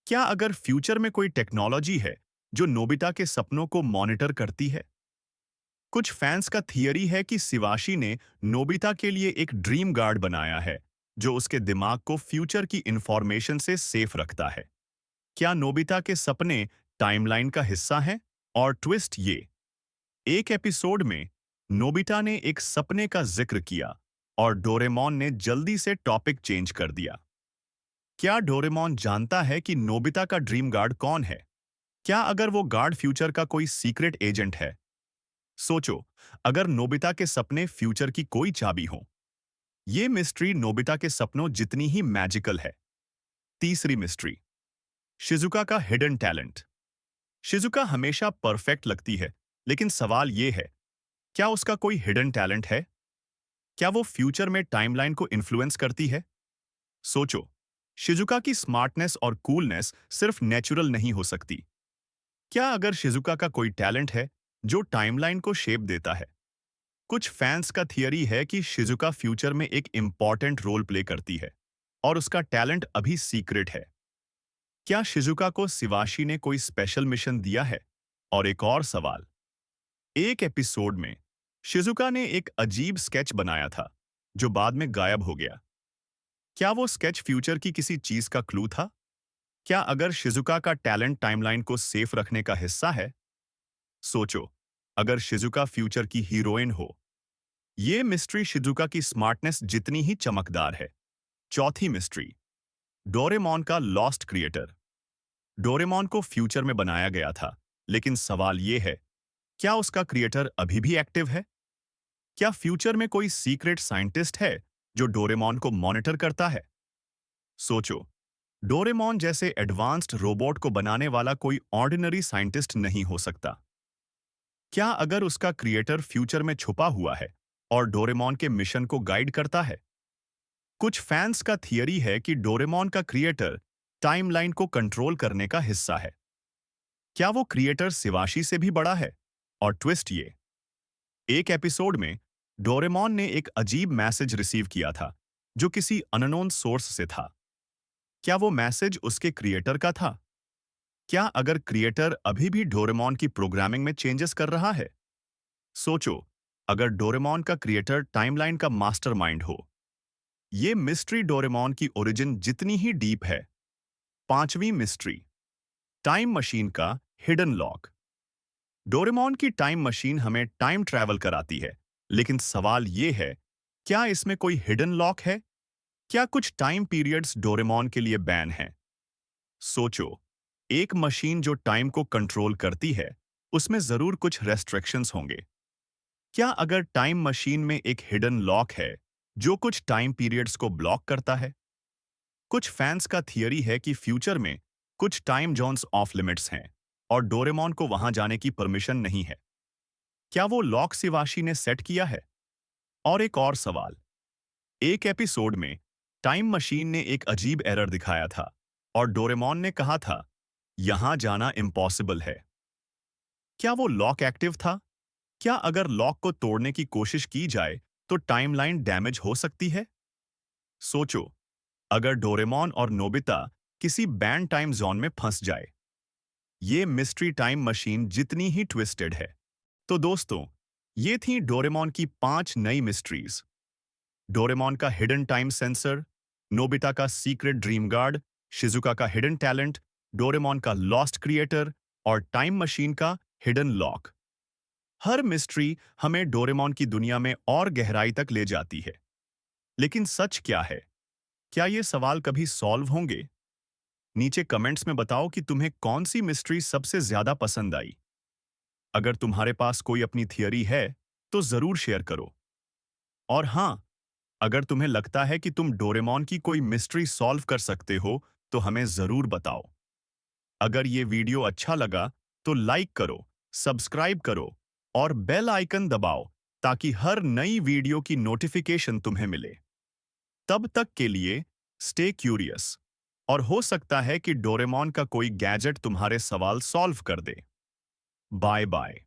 Speaker 8: क्या अगर फ्यूचर में कोई टेक्नोलॉजी है जो नोबिता के सपनों को मॉनिटर करती है? कुछ फैंस का थियरी है कि शिवाशी ने नोबिता के लिए एक ड्रीम गार्ड बनाया है जो उसके दिमाग को फ्यूचर की इंफॉर्मेशन से सेफ रखता है। क्या नोबिता के सपने टाइमलाइन का हिस्सा हैं? और ट्विस्ट ये, एक एपिसोड में नोबिता ने एक सपने का जिक्र किया और डोरेमोन ने जल्दी से टॉपिक चेंज कर दिया। क्या डोरेमोन जानता है कि नोबिता का ड्रीम गार्ड कौन है? क्या अगर वो गार्ड फ्यूचर का कोई सीक्रेट एजेंट है? सोचो, अगर नोबिता के सपने फ्यूचर की कोई चाबी हो। ये मिस्ट्री नोबिता के सपनों जितनी ही मैजिकल है। तीसरी मिस्ट्री, शिजुका का हिडन टैलेंट। शिजुका हमेशा परफेक्ट लगती है, लेकिन सवाल यह है, क्या उसका कोई हिडन टैलेंट है? क्या वो फ्यूचर में टाइमलाइन को इन्फ्लुएंस करती है? सोचो, शिजुका की स्मार्टनेस और कूलनेस सिर्फ नेचुरल नहीं हो सकती। क्या अगर शिजुका का कोई टैलेंट है जो टाइमलाइन को शेप देता है? कुछ फैंस का थियरी है कि शिजुका फ्यूचर में एक इंपॉर्टेंट रोल प्ले करती है और उसका टैलेंट अभी सीक्रेट है। क्या शिजुका को शिवाशी ने कोई स्पेशल मिशन दिया है? और एक और सवाल, एक एपिसोड में शिजुका ने एक अजीब स्केच बनाया था जो बाद में गायब हो गया। क्या वो स्केच फ्यूचर की किसी चीज का क्लू था? क्या अगर शिजुका का टैलेंट टाइमलाइन को सेफ रखने का हिस्सा है? सोचो, अगर शिजुका फ्यूचर की हीरोइन हो। ये मिस्ट्री शिजुका की स्मार्टनेस जितनी ही चमकदार है। चौथी मिस्ट्री, डोरेमोन का लॉस्ट क्रिएटर। डोरेमोन को फ्यूचर में बनाया गया था, लेकिन सवाल यह है, क्या उसका क्रिएटर अभी भी एक्टिव है? क्या फ्यूचर में कोई सीक्रेट साइंटिस्ट है जो डोरेमोन को मॉनिटर करता है? सोचो, डोरेमोन जैसे एडवांस्ड रोबोट को बनाने वाला कोई ऑर्डिनरी साइंटिस्ट नहीं हो सकता। क्या अगर उसका क्रिएटर फ्यूचर में छुपा हुआ है और डोरेमोन के मिशन को गाइड करता है? कुछ फैंस का थियरी है कि डोरेमोन का क्रिएटर टाइमलाइन को कंट्रोल करने का हिस्सा है। क्या वो क्रिएटर शिवाशी से भी बड़ा है? और ट्विस्ट ये, एक एपिसोड में डोरेमोन ने एक अजीब मैसेज रिसीव किया था जो किसी अननोन सोर्स से था। क्या वो मैसेज उसके क्रिएटर का था? क्या अगर क्रिएटर अभी भी डोरेमोन की प्रोग्रामिंग में चेंजेस कर रहा है? सोचो, अगर डोरेमोन का क्रिएटर टाइमलाइन का मास्टरमाइंड हो। ये मिस्ट्री डोरेमोन की ओरिजिन जितनी ही डीप है। पांचवी मिस्ट्री, टाइम मशीन का हिडन लॉक। डोरेमोन की टाइम मशीन हमें टाइम ट्रैवल कराती है, लेकिन सवाल यह है, क्या इसमें कोई हिडन लॉक है? क्या कुछ टाइम पीरियड्स डोरेमोन के लिए बैन हैं? सोचो, एक मशीन जो टाइम को कंट्रोल करती है, उसमें जरूर कुछ रेस्ट्रिक्शंस होंगे। क्या अगर टाइम मशीन में एक हिडन लॉक है जो कुछ टाइम पीरियड्स को ब्लॉक करता है? कुछ फैंस का थियरी है कि फ्यूचर में कुछ टाइम जोन्स ऑफ लिमिट्स हैं और डोरेमोन को वहां जाने की परमिशन नहीं है। क्या वो लॉक शिवाशी ने सेट किया है? और एक और सवाल, एक एपिसोड में टाइम मशीन ने एक अजीब एरर दिखाया था और डोरेमोन ने कहा था, यहां जाना इम्पॉसिबल है। क्या वो लॉक एक्टिव था? क्या अगर लॉक को तोड़ने की कोशिश की जाए तो टाइमलाइन डैमेज हो सकती है? सोचो, अगर डोरेमोन और नोबिता किसी बैन टाइम जोन में फंस जाए। ये मिस्ट्री टाइम मशीन जितनी ही ट्विस्टेड है। तो दोस्तों, ये थी डोरेमोन की 5 नई मिस्ट्रीज। डोरेमोन का हिडन टाइम सेंसर, नोबिता का सीक्रेट ड्रीम गार्ड, शिजुका का हिडन टैलेंट, डोरेमोन का लॉस्ट क्रिएटर और टाइम मशीन का हिडन लॉक। हर मिस्ट्री हमें डोरेमोन की दुनिया में और गहराई तक ले जाती है। लेकिन सच क्या है? क्या ये सवाल कभी सॉल्व होंगे? नीचे कमेंट्स में बताओ कि तुम्हें कौन सी मिस्ट्री सबसे ज्यादा पसंद आई। अगर तुम्हारे पास कोई अपनी थियरी है तो जरूर शेयर करो। और हां, अगर तुम्हें लगता है कि तुम डोरेमोन की कोई मिस्ट्री सॉल्व कर सकते हो तो हमें जरूर बताओ। अगर ये वीडियो अच्छा लगा तो लाइक करो, सब्सक्राइब करो और बेल आइकन दबाओ ताकि हर नई वीडियो की नोटिफिकेशन तुम्हें मिले। तब तक के लिए स्टे क्यूरियस, और हो सकता है कि डोरेमोन का कोई गैजेट तुम्हारे सवाल सॉल्व कर दे। Bye bye.